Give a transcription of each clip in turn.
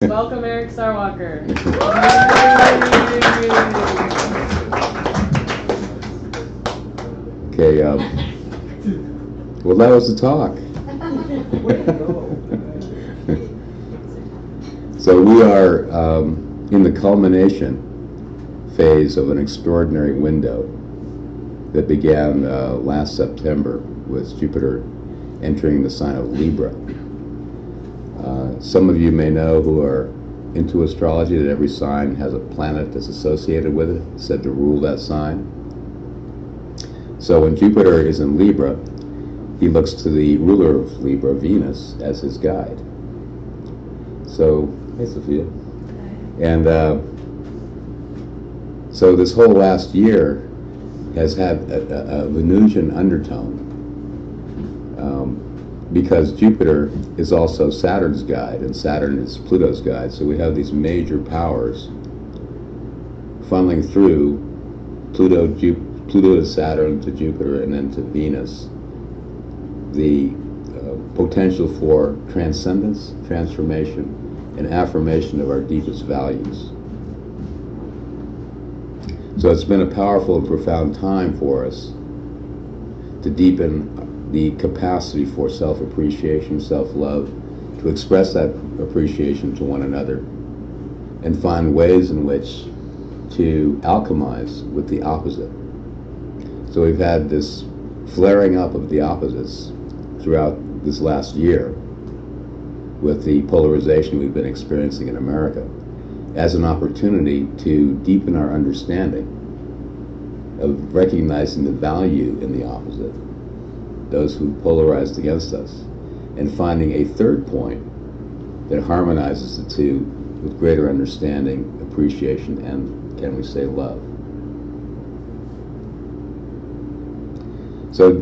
Welcome, Eric Starwalker. Okay, well, that was the talk. So we are in the culmination phase of an extraordinary window that began last September with Jupiter entering the sign of Libra. Some of you may know who are into astrology that every sign has a planet that's associated with it, said to rule that sign. So when Jupiter is in Libra, he looks to the ruler of Libra, Venus, as his guide. So, hey Sophia. And so this whole last year has had a Venusian undertone, because Jupiter is also Saturn's guide, and Saturn is Pluto's guide. So we have these major powers funneling through Pluto to Saturn to Jupiter and then to Venus. The potential for transcendence, transformation, and affirmation of our deepest values. So it's been a powerful and profound time for us to deepen the capacity for self-appreciation, self-love, to express that appreciation to one another, and find ways in which to alchemize with the opposite. So we've had this flaring up of the opposites throughout this last year with the polarization we've been experiencing in America as an opportunity to deepen our understanding of recognizing the value in the opposite, those who polarized against us, and finding a third point that harmonizes the two with greater understanding, appreciation, and, can we say, love. So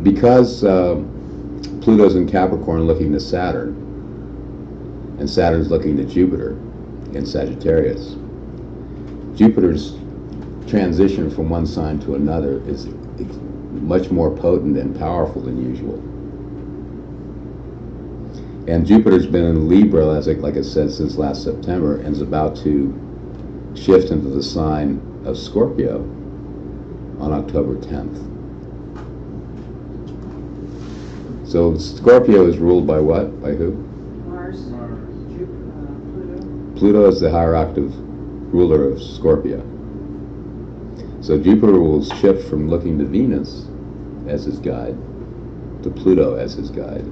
because Pluto's in Capricorn looking to Saturn, and Saturn's looking to Jupiter in Sagittarius, Jupiter's transition from one sign to another is much more potent and powerful than usual. And Jupiter's been in Libra, like I said, since last September, and is about to shift into the sign of Scorpio on October 10th. So Scorpio is ruled by what? By who? Mars. Pluto. Pluto is the higher octave ruler of Scorpio. So Jupiter will shift from looking to Venus as his guide to Pluto as his guide.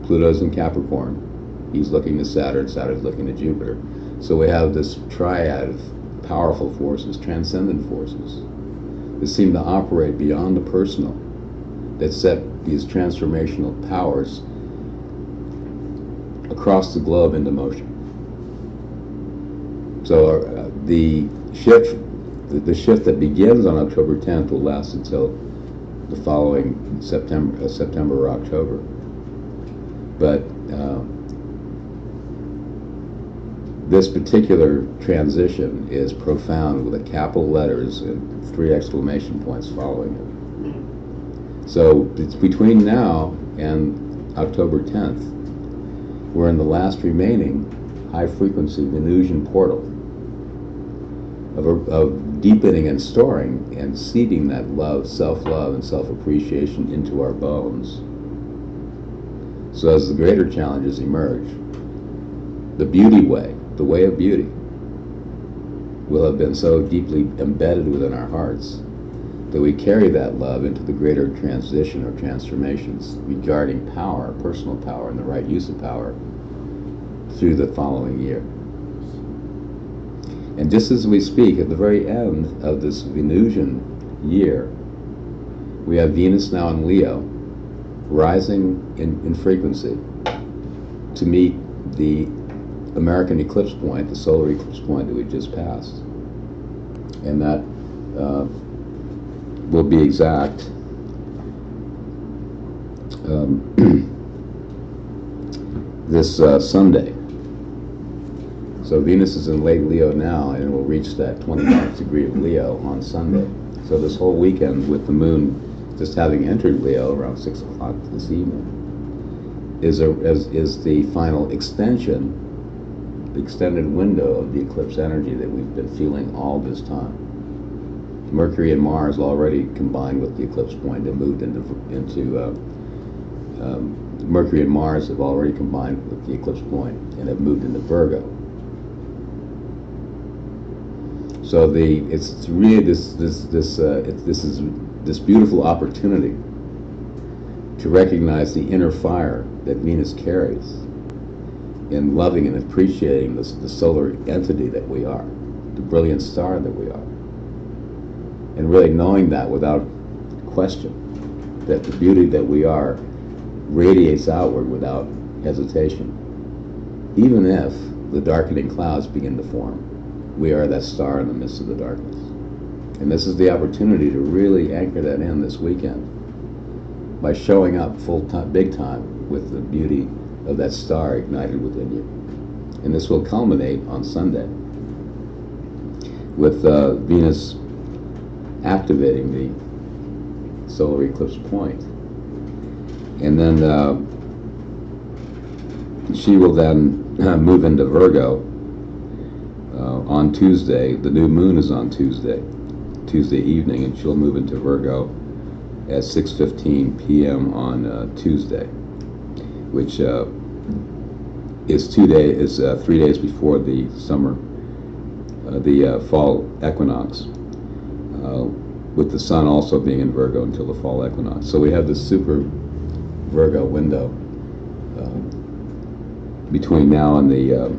Pluto's in Capricorn. He's looking to Saturn. Saturn's looking to Jupiter. So we have this triad of powerful forces, transcendent forces, that seem to operate beyond the personal, that set these transformational powers across the globe into motion. So the shift that begins on October 10th will last until the following September or October. But this particular transition is profound, with a capital letters and 3 exclamation points following it. So it's between now and October 10th, we're in the last remaining high-frequency Venusian portal of deepening and storing and seeding that love, self-love, and self-appreciation into our bones. So as the greater challenges emerge, the beauty way, the way of beauty, will have been so deeply embedded within our hearts that we carry that love into the greater transition or transformations regarding power, personal power, and the right use of power through the following year. And just as we speak, at the very end of this Venusian year, we have Venus now in Leo, rising in frequency to meet the American eclipse point, the solar eclipse point that we just passed. And that will be exact this Sunday. So Venus is in late Leo now, and it will reach that 29th degree of Leo on Sunday. So this whole weekend, with the moon just having entered Leo around 6 o'clock this evening, is the final extension extended window of the eclipse energy that we've been feeling all this time. Mercury and Mars already combined with the eclipse point. They moved into Mercury and Mars have already combined with the eclipse point and have moved into Virgo. So it's really this beautiful opportunity to recognize the inner fire that Venus carries in loving and appreciating the solar entity that we are, the brilliant star that we are, and really knowing that without question, that the beauty that we are radiates outward without hesitation. Even if the darkening clouds begin to form, we are that star in the midst of the darkness. And this is the opportunity to really anchor that in this weekend by showing up full time, big time, with the beauty of that star ignited within you. And this will culminate on Sunday with Venus activating the solar eclipse point. And then she will then move into Virgo on Tuesday. The new moon is on Tuesday evening, and she'll move into Virgo at 6:15 p.m. on Tuesday, which is 3 days before the fall equinox, with the sun also being in Virgo until the fall equinox. So we have this super Virgo window between now and the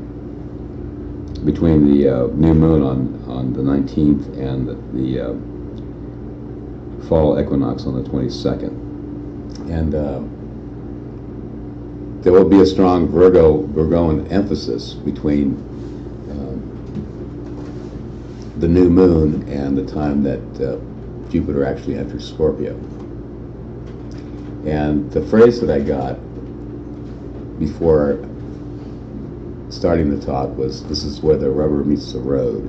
new moon on the 19th and the fall equinox on the 22nd. And there will be a strong Virgoan emphasis between the new moon and the time that Jupiter actually enters Scorpio. And the phrase that I got before starting the talk was, this is where the rubber meets the road,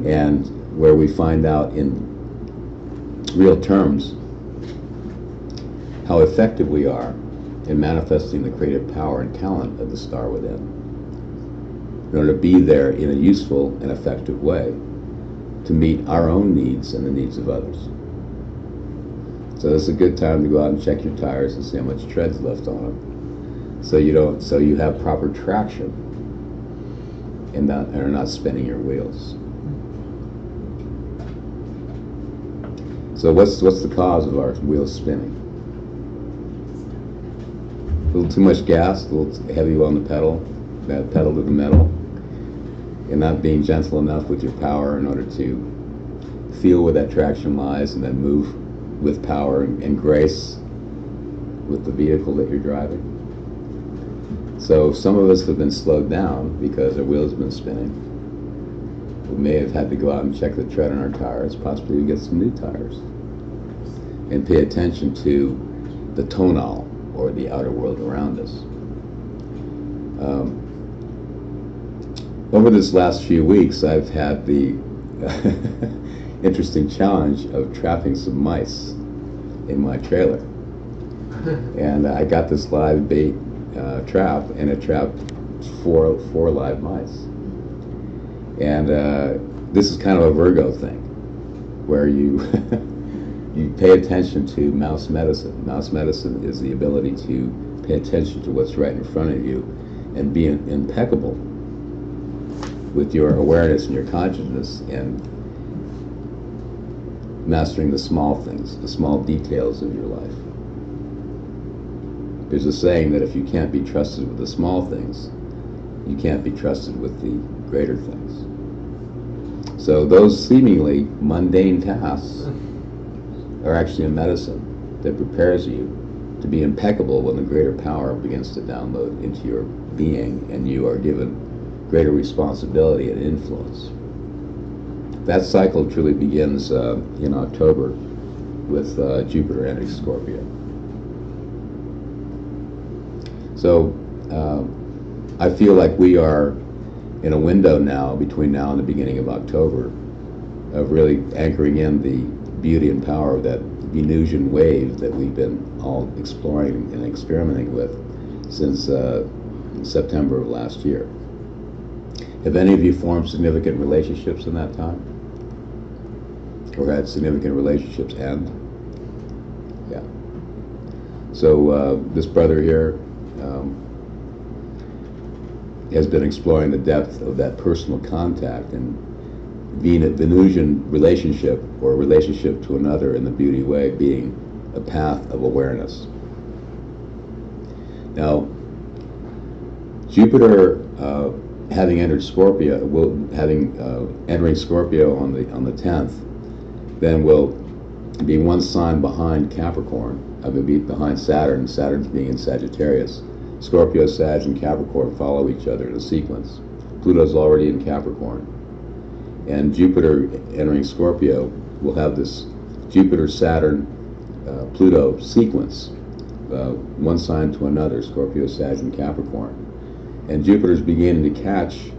and where we find out in real terms how effective we are in manifesting the creative power and talent of the star within, in order to be there in a useful and effective way to meet our own needs and the needs of others. So this is a good time to go out and check your tires and see how much tread's left on them, so you have proper traction and are not spinning your wheels. So what's the cause of our wheels spinning? A little too much gas, a little heavy on the pedal to the metal, and not being gentle enough with your power in order to feel where that traction lies and then move with power and grace with the vehicle that you're driving. So some of us have been slowed down because our wheels have been spinning. We may have had to go out and check the tread on our tires, possibly to get some new tires, and pay attention to the tonal, or the outer world around us. Over this last few weeks, I've had the interesting challenge of trapping some mice in my trailer. And I got this live bait trap, and it trapped four live mice. And this is kind of a Virgo thing, where you you pay attention to mouse medicine. Mouse medicine is the ability to pay attention to what's right in front of you and be impeccable with your awareness and your consciousness, and mastering the small things, the small details of your life. There's a saying that if you can't be trusted with the small things, you can't be trusted with the greater things. So those seemingly mundane tasks are actually a medicine that prepares you to be impeccable when the greater power begins to download into your being and you are given greater responsibility and influence. That cycle truly begins in October with Jupiter entering Scorpio. So I feel like we are in a window now, between now and the beginning of October, of really anchoring in the beauty and power of that Venusian wave that we've been all exploring and experimenting with since September of last year. Have any of you formed significant relationships in that time? Or had significant relationships end? Yeah. So this brother here has been exploring the depth of that personal contact and Venusian relationship, or relationship to another in the beauty way, being a path of awareness. Now, Jupiter having entered Scorpio, entering Scorpio on the 10th, then will be one sign behind Capricorn. I mean, be behind Saturn. Saturn's being in Sagittarius. Scorpio, Sag, and Capricorn follow each other in a sequence. Pluto's already in Capricorn, and Jupiter entering Scorpio will have this Jupiter, Saturn, Pluto sequence, one sign to another: Scorpio, Sag, and Capricorn. And Jupiter's beginning to catch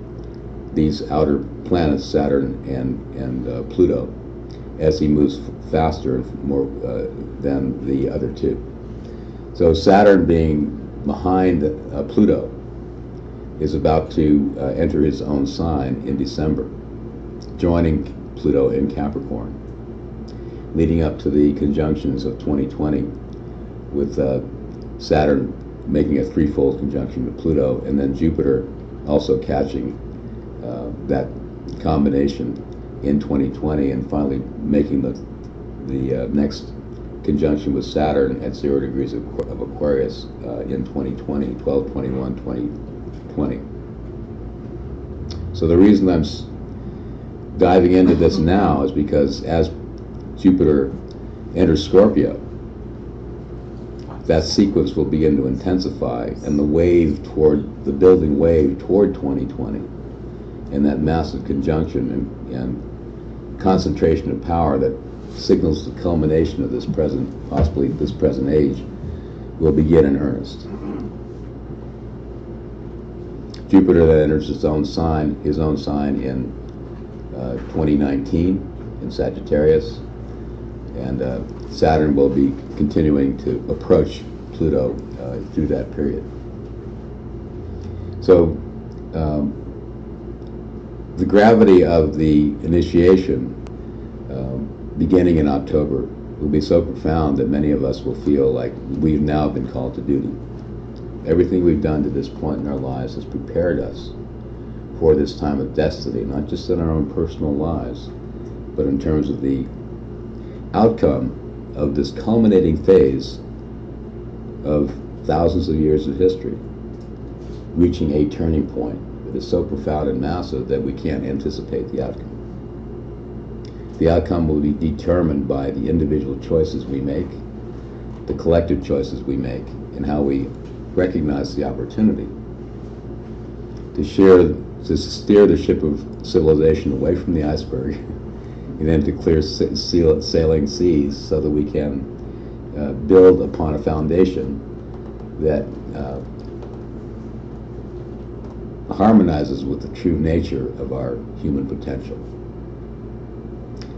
these outer planets, Saturn and Pluto, as he moves faster and more than the other two. So Saturn, being behind Pluto, is about to enter his own sign in December, joining Pluto in Capricorn, leading up to the conjunctions of 2020, with Saturn making a threefold conjunction to Pluto, and then Jupiter also catching that combination in 2020, and finally making the next conjunction with Saturn at 0 degrees of Aquarius in 2020, 12/21/2020. So the reason I'm diving into this now is because as Jupiter enters Scorpio, that sequence will begin to intensify, and the building wave toward 2020, and that massive conjunction and concentration of power that signals the culmination of this possibly this present age, will begin in earnest. Jupiter then enters his own sign in 2019 in Sagittarius, and Saturn will be continuing to approach Pluto through that period. So the gravity of the initiation beginning in October will be so profound that many of us will feel like we've now been called to duty. Everything we've done to this point in our lives has prepared us for this time of destiny, not just in our own personal lives, but in terms of the outcome of this culminating phase of thousands of years of history, reaching a turning point that is so profound and massive that we can't anticipate the outcome. The outcome will be determined by the individual choices we make, the collective choices we make, and how we recognize the opportunity to steer the ship of civilization away from the iceberg and then to clear sailing seas, so that we can build upon a foundation that harmonizes with the true nature of our human potential.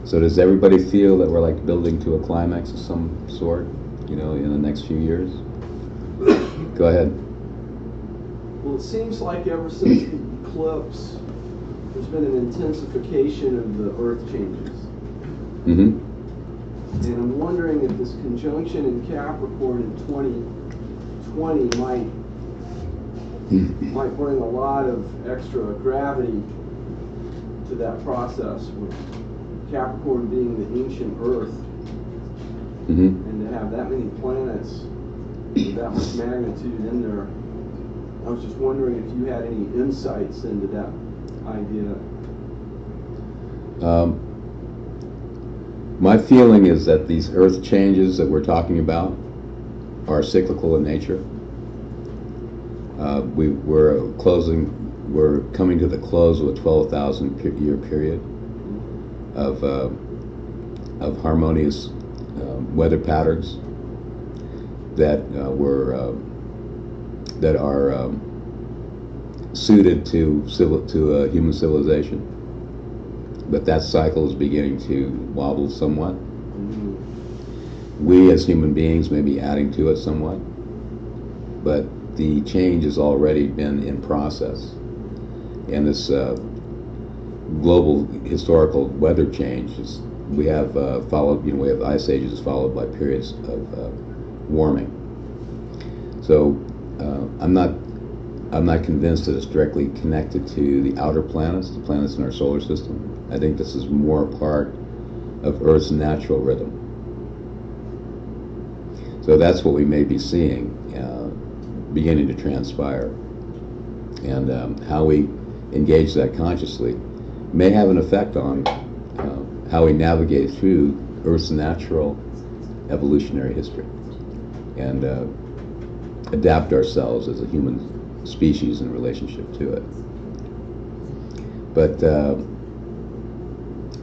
So does everybody feel that we're like building to a climax of some sort, in the next few years? Go ahead. Well, it seems like ever since the eclipse, there's been an intensification of the Earth changes. Mm-hmm. And I'm wondering if this conjunction in Capricorn in 2020 might bring a lot of extra gravity to that process, with Capricorn being the ancient Earth, and to have that many planets with that much magnitude in there. I was just wondering if you had any insights into that idea. My feeling is that these Earth changes that we're talking about are cyclical in nature. We're coming to the close of a 12,000 year period of harmonious weather patterns that are suited to human civilization. But that cycle is beginning to wobble somewhat. We as human beings may be adding to it somewhat, but the change has already been in process. and this global historical weather change is, we have followed, we have ice ages followed by periods of warming. So I'm not convinced that it's directly connected to the outer planets, the planets in our solar system. I think this is more part of Earth's natural rhythm. So that's what we may be seeing beginning to transpire. And how we engage that consciously may have an effect on how we navigate through Earth's natural evolutionary history and adapt ourselves as a human species in relationship to it. But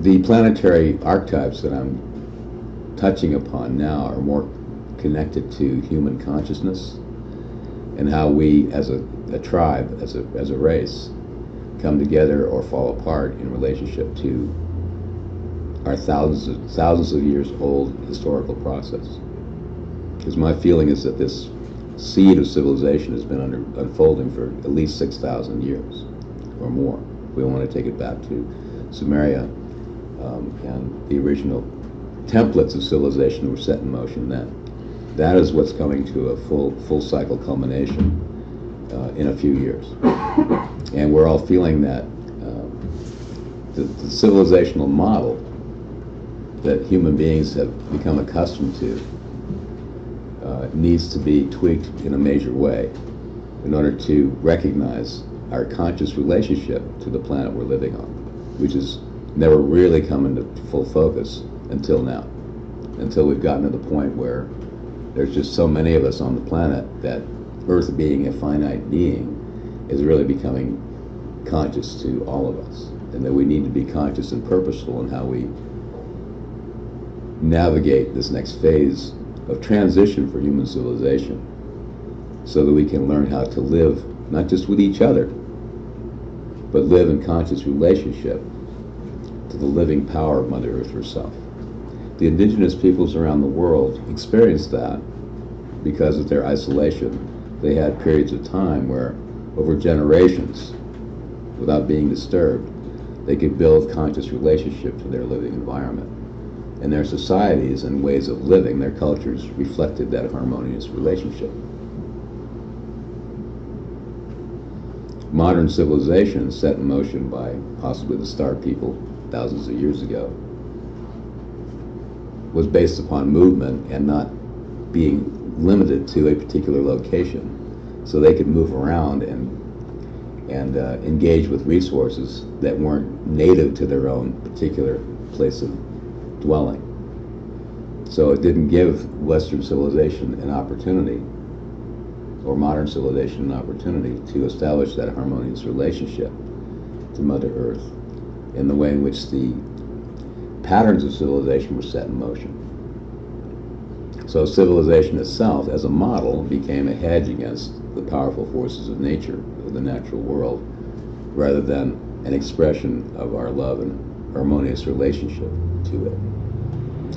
the planetary archetypes that I'm touching upon now are more connected to human consciousness and how we as a tribe, as a race, come together or fall apart in relationship to our thousands of years old historical process. Because my feeling is that this seed of civilization has been unfolding for at least 6,000 years or more. We want to take it back to Sumeria, and the original templates of civilization were set in motion then. That is what's coming to a full cycle culmination in a few years. And we're all feeling that the civilizational model that human beings have become accustomed to needs to be tweaked in a major way in order to recognize our conscious relationship to the planet we're living on, which has never really come into full focus until now, until we've gotten to the point where there's just so many of us on the planet that Earth being a finite being is really becoming conscious to all of us, and that we need to be conscious and purposeful in how we navigate this next phase of transition for human civilization, so that we can learn how to live not just with each other, but live in conscious relationship to the living power of Mother Earth herself. The indigenous peoples around the world experienced that because of their isolation. They had periods of time where, over generations, without being disturbed, they could build conscious relationship to their living environment. And their societies and ways of living, their cultures, reflected that harmonious relationship. Modern civilization, set in motion by possibly the Star people thousands of years ago, was based upon movement and not being limited to a particular location, so they could move around and engage with resources that weren't native to their own particular place of dwelling. So it didn't give Western civilization an opportunity, or modern civilization an opportunity, to establish that harmonious relationship to Mother Earth in the way in which the patterns of civilization were set in motion. So civilization itself, as a model, became a hedge against the powerful forces of nature, of the natural world, rather than an expression of our love and harmonious relationship to it.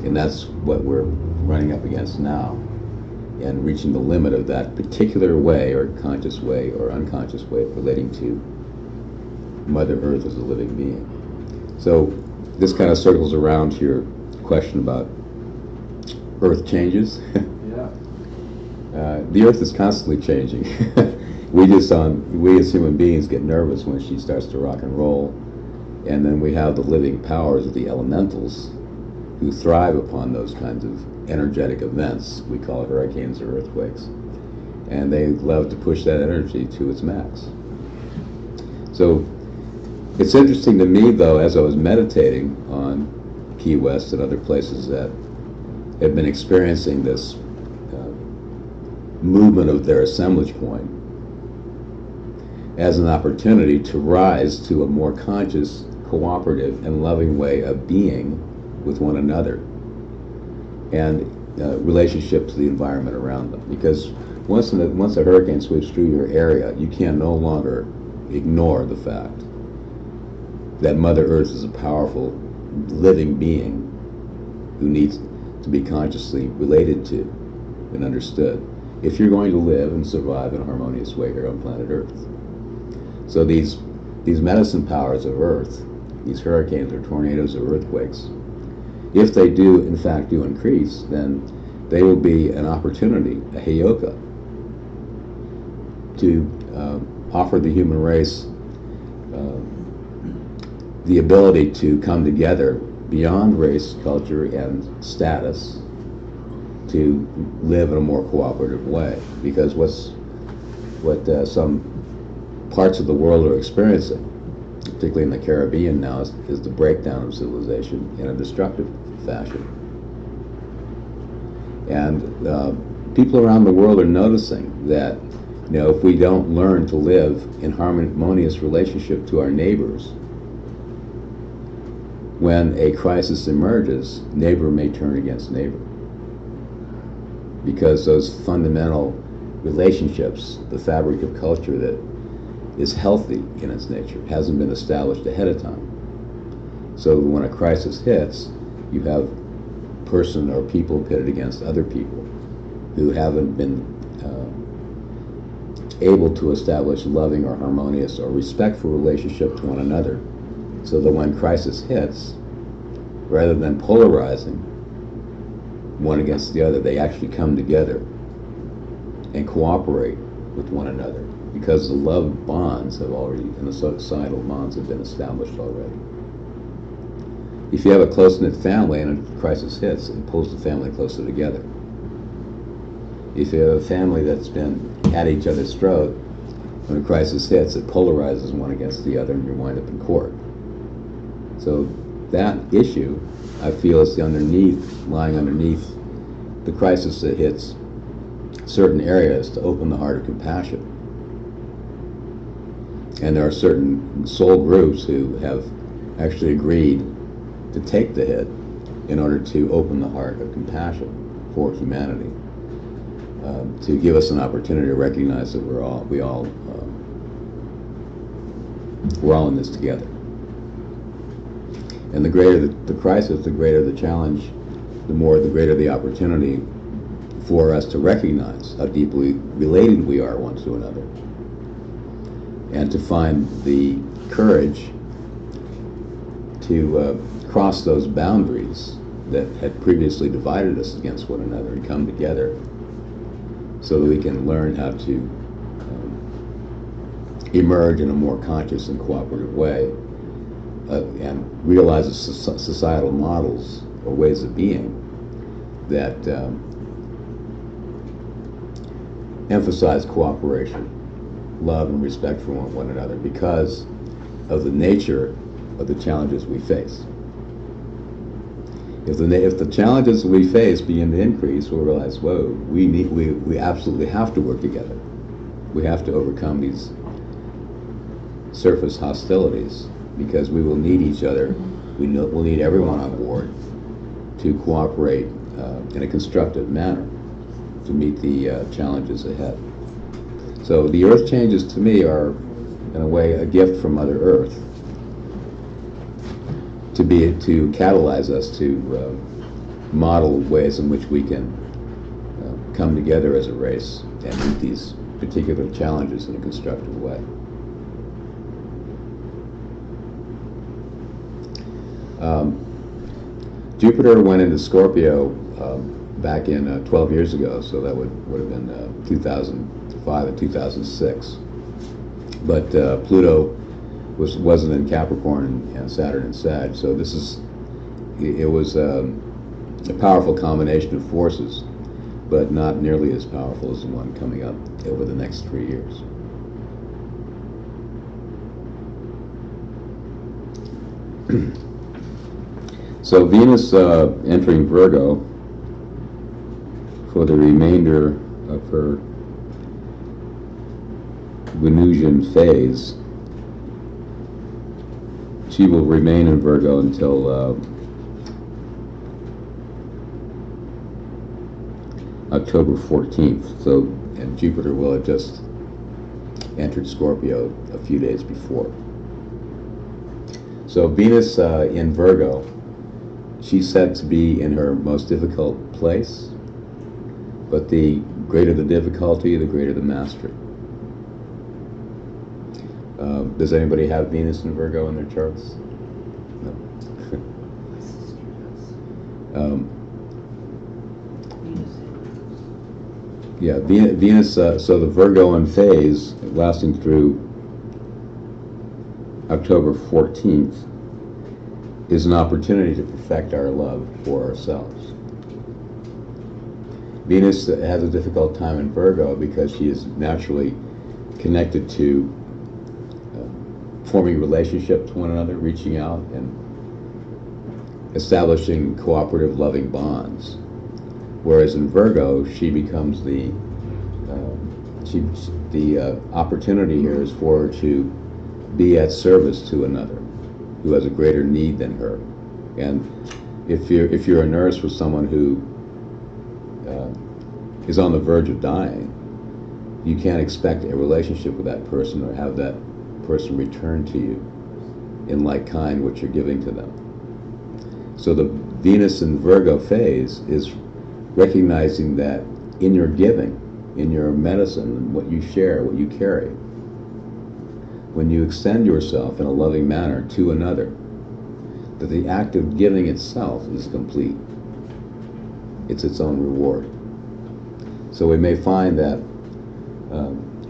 And that's what we're running up against now, and reaching the limit of that particular way, or conscious way, or unconscious way of relating to Mother Earth as a living being. So this kind of circles around to your question about Earth changes. Yeah. The Earth is constantly changing. We as human beings get nervous when she starts to rock and roll, and then we have the living powers of the elementals who thrive upon those kinds of energetic events. We call it hurricanes or earthquakes, and they love to push that energy to its max. So it's interesting to me, though, as I was meditating on Key West and other places that have been experiencing this movement of their assemblage point as an opportunity to rise to a more conscious, cooperative, and loving way of being with one another, and relationship to the environment around them. Because once a hurricane sweeps through your area, you can no longer ignore the fact that Mother Earth is a powerful, living being who needs to be consciously related to and understood if you're going to live and survive in a harmonious way here on planet Earth. So these these medicine powers of Earth, these hurricanes or tornadoes or earthquakes, if they do in fact do increase, then they will be an opportunity, a heyoka, to offer the human race the ability to come together beyond race, culture, and status to live in a more cooperative way. Because what some parts of the world are experiencing, particularly in the Caribbean now, is the breakdown of civilization in a destructive fashion. And people around the world are noticing that, if we don't learn to live in harmonious relationship to our neighbors, when a crisis emerges, neighbor may turn against neighbor. Because those fundamental relationships, the fabric of culture that is healthy in its nature, hasn't been established ahead of time. So when a crisis hits, you have person or people pitted against other people who haven't been able to establish loving or harmonious or respectful relationship to one another. So that when crisis hits, rather than polarizing one against the other, they actually come together and cooperate with one another, because the love bonds have already, and the societal bonds have been established already. If you have a close-knit family and a crisis hits, it pulls the family closer together. If you have a family that's been at each other's throat, when a crisis hits, it polarizes one against the other, and you wind up in court. So that issue, I feel, is lying underneath the crisis that hits certain areas, to open the heart of compassion. And there are certain soul groups who have actually agreed to take the hit in order to open the heart of compassion for humanity, to give us an opportunity to recognize that we're all in this together. And the greater the crisis, the greater the challenge, the greater the opportunity for us to recognize how deeply related we are one to another, and to find the courage to cross those boundaries that had previously divided us against one another and come together, so that we can learn how to emerge in a more conscious and cooperative way, and realize the societal models or ways of being that emphasize cooperation, love, and respect for one another, because of the nature of the challenges we face. If the challenges we face begin to increase, we'll realize, whoa, we absolutely have to work together. We have to overcome these surface hostilities, because we will need each other. We'll need everyone on board to cooperate in a constructive manner to meet the challenges ahead. So the Earth changes, to me, are in a way a gift from Mother Earth to catalyze us to model ways in which we can come together as a race and meet these particular challenges in a constructive way. Jupiter went into Scorpio back in 12 years ago, so that would have been 2005 and 2006. But Pluto wasn't in Capricorn and Saturn in Sag, so it was a powerful combination of forces, but not nearly as powerful as the one coming up over the next 3 years. So Venus entering Virgo for the remainder of her Venusian phase. She will remain in Virgo until October 14th. So, and Jupiter will have just entered Scorpio a few days before. So Venus in Virgo, she's said to be in her most difficult place, but the greater the difficulty, the greater the mastery. Does anybody have Venus and Virgo in their charts? No. Yeah, Venus, so the Virgoan phase lasting through October 14th is an opportunity to perfect our love for ourselves. Venus has a difficult time in Virgo because she is naturally connected to forming relationships to one another, reaching out and establishing cooperative, loving bonds. Whereas in Virgo, she becomes the opportunity here is for her to be at service to another who has a greater need than her. And if you're a nurse with someone who is on the verge of dying, you can't expect a relationship with that person or have that person return to you in like kind what you're giving to them. So the Venus in Virgo phase is recognizing that in your giving, in your medicine, what you share, what you carry, when you extend yourself in a loving manner to another, that the act of giving itself is complete. It's its own reward. So we may find that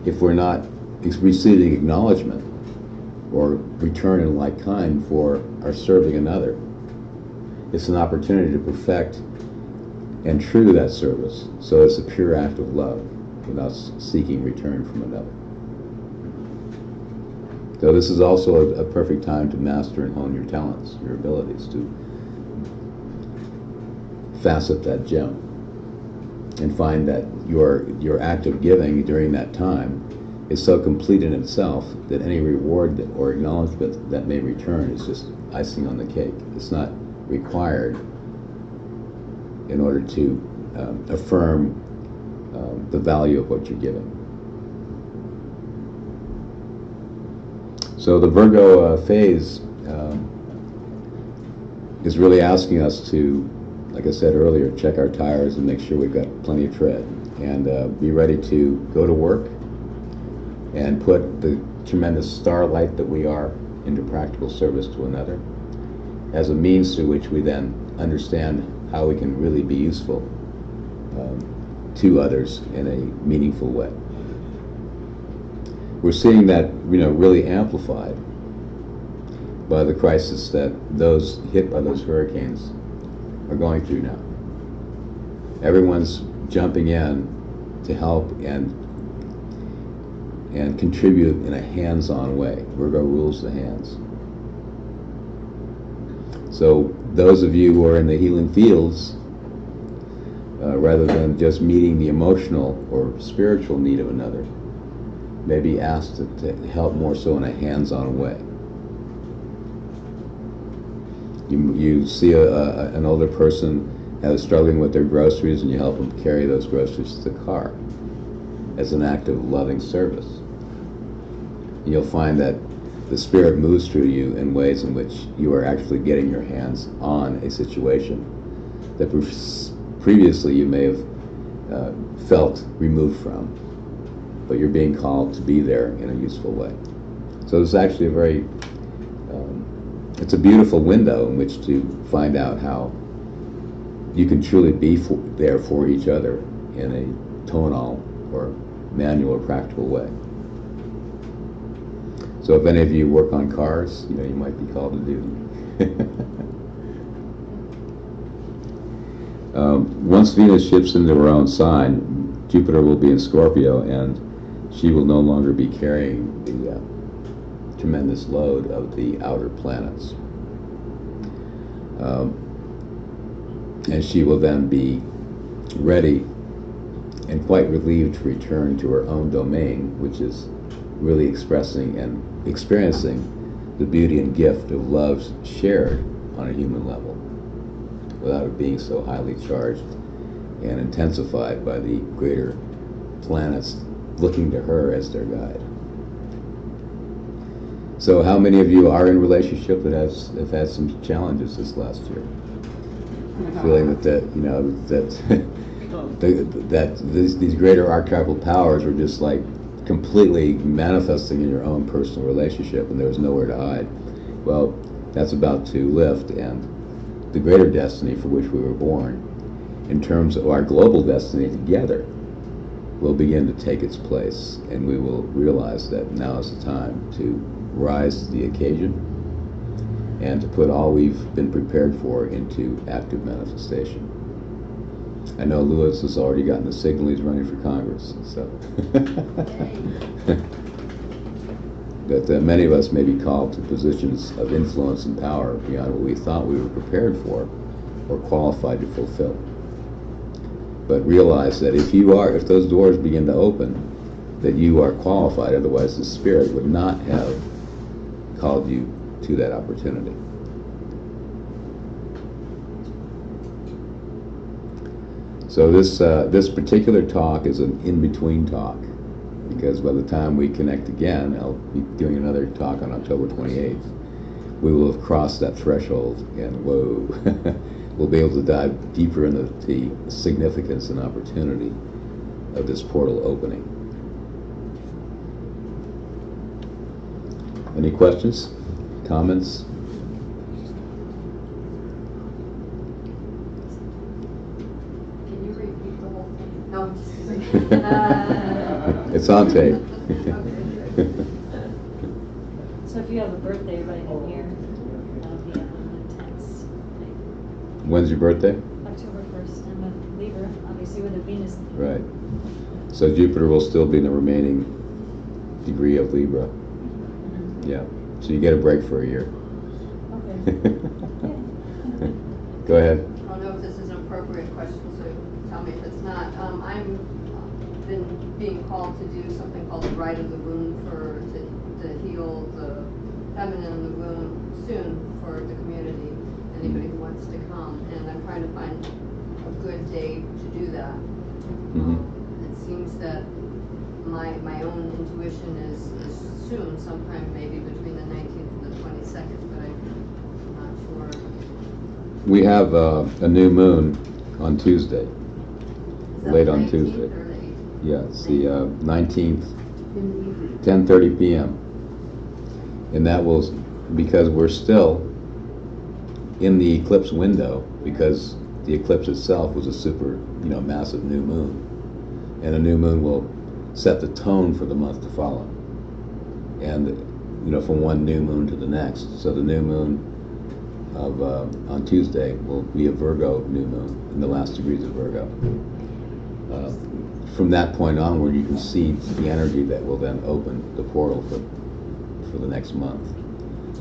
if we're not receiving acknowledgement or return in like kind for our serving another, it's an opportunity to perfect and true that service, so it's a pure act of love without seeking return from another. So this is also a perfect time to master and hone your talents, your abilities, to facet that gem and find that your act of giving during that time is so complete in itself that any reward or acknowledgement that may return is just icing on the cake. It's not required in order to affirm the value of what you're giving. So the Virgo phase is really asking us to, like I said earlier, check our tires and make sure we've got plenty of tread, and be ready to go to work and put the tremendous starlight that we are into practical service to another as a means through which we then understand how we can really be useful to others in a meaningful way. We're seeing that, really amplified by the crisis that those hit by those hurricanes are going through now. Everyone's jumping in to help and contribute in a hands-on way. Virgo rules the hands. So those of you who are in the healing fields, rather than just meeting the emotional or spiritual need of another, may be asked to help more so in a hands-on way. You see an older person struggling with their groceries, and you help them carry those groceries to the car as an act of loving service. You'll find that the Spirit moves through you in ways in which you are actually getting your hands on a situation that previously you may have felt removed from, but you're being called to be there in a useful way. So it's actually it's a beautiful window in which to find out how you can truly be there for each other in a tonal or manual or practical way. So if any of you work on cars, you might be called to duty. Once Venus shifts into her own sign, Jupiter will be in Scorpio, and she will no longer be carrying the tremendous load of the outer planets. And she will then be ready and quite relieved to return to her own domain, which is really expressing and experiencing the beauty and gift of love shared on a human level, without it being so highly charged and intensified by the greater planets looking to her as their guide. So how many of you are in a relationship that have had some challenges this last year? Feeling that these greater archetypal powers were just like completely manifesting in your own personal relationship and there was nowhere to hide. Well, that's about to lift, and the greater destiny for which we were born, in terms of our global destiny together, will begin to take its place, and we will realize that now is the time to rise to the occasion and to put all we've been prepared for into active manifestation. I know Lewis has already gotten the signal he's running for Congress, so. But many of us may be called to positions of influence and power beyond what we thought we were prepared for or qualified to fulfill. But realize that if those doors begin to open, that you are qualified, otherwise the Spirit would not have called you to that opportunity. So this particular talk is an in-between talk, because by the time we connect again, I'll be doing another talk on October 28th, we will have crossed that threshold, and whoa, we'll be able to dive deeper into the significance and opportunity of this portal opening. Any questions? Comments? No, I'm just kidding. It's on tape. So if you have a birthday right in here, that'll be an intense day. When's your birthday? October 1st. I'm a Libra, obviously with a Venus. Right. So Jupiter will still be in the remaining degree of Libra. Mm-hmm. Yeah. So you get a break for a year. Okay. Go ahead. I don't know if this is an appropriate question, so tell me if it's not. I'm been being called to do something called the Rite of the Womb to heal the feminine in the womb soon for the community, anybody who wants to come. And I'm trying to find a good day to do that. Mm-hmm. It seems that my own intuition is soon, sometime maybe between the 19th and the 22nd, but I'm not sure. We have a new moon on Tuesday. Is that Late the on 19th Tuesday. or the 18th? Yeah, it's the 19th, 10:30 p.m. And that will, because we're still in the eclipse window, because the eclipse itself was a super, massive new moon. And a new moon will set the tone for the month to follow. And, from one new moon to the next. So the new moon on Tuesday will be a Virgo new moon, in the last degrees of Virgo. From that point onward, you can see the energy that will then open the portal for the next month.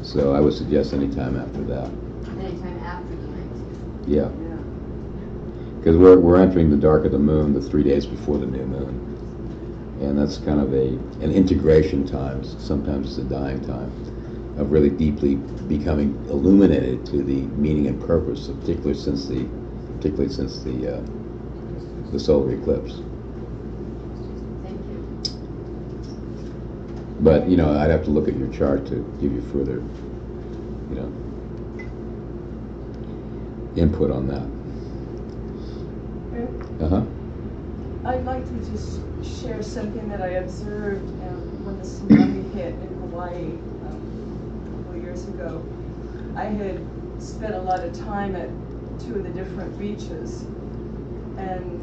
So I would suggest any time after that. Anytime after the 19th. Yeah. Because we're entering the dark of the moon the 3 days before the new moon. And that's kind of an integration time, sometimes it's a dying time, of really deeply becoming illuminated to the meaning and purpose, particularly since the solar eclipse. Thank you. But I'd have to look at your chart to give you further, input on that. I'd like to just share something that I observed when the tsunami hit in Hawaii a couple of years ago. I had spent a lot of time at 2 of the different beaches, and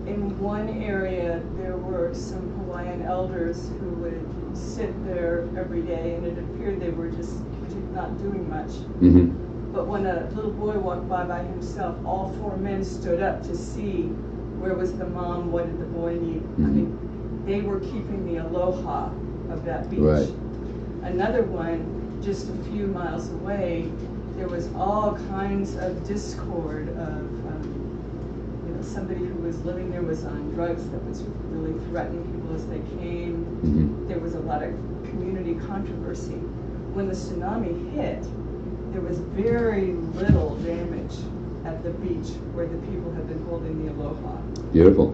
in one area there were some Hawaiian elders who would sit there every day, and it appeared they were just not doing much. Mm-hmm. But when a little boy walked by himself, all 4 men stood up to see where was the mom, what did the boy need. Mm-hmm. I mean, they were keeping the aloha of that beach. Right. Another one, just a few miles away, there was all kinds of discord of, somebody who was living there was on drugs that was really threatening people as they came. Mm-hmm. There was a lot of community controversy. When the tsunami hit, there was very little damage at the beach where the people had been holding the aloha. Beautiful.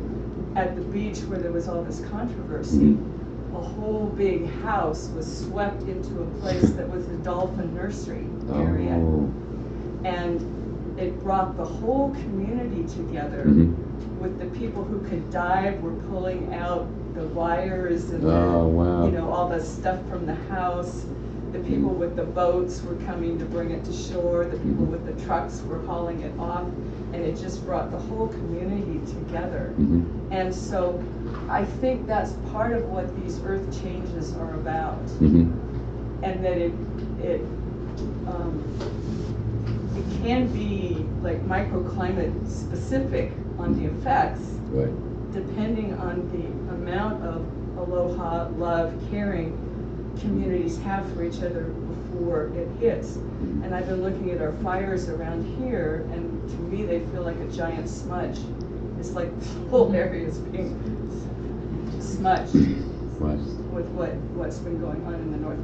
At the beach where there was all this controversy, Mm-hmm. a whole big house was swept into a place that was a dolphin nursery area. Oh. And it brought the whole community together. With the people who could dive were pulling out the wires and Oh, wow. you know, all the stuff from the house. The people with the boats were coming to bring it to shore. The people with the trucks were hauling it off. And it just brought the whole community together. And so I think that's part of what these earth changes are about. And that it can be like microclimate specific on the effects, Right. depending on the amount of aloha, love, caring communities have for each other before it hits. And I've been looking at our fires around here, and to me they feel like a giant smudge. It's like the whole area is being smudged Right. with what's been going on in the north.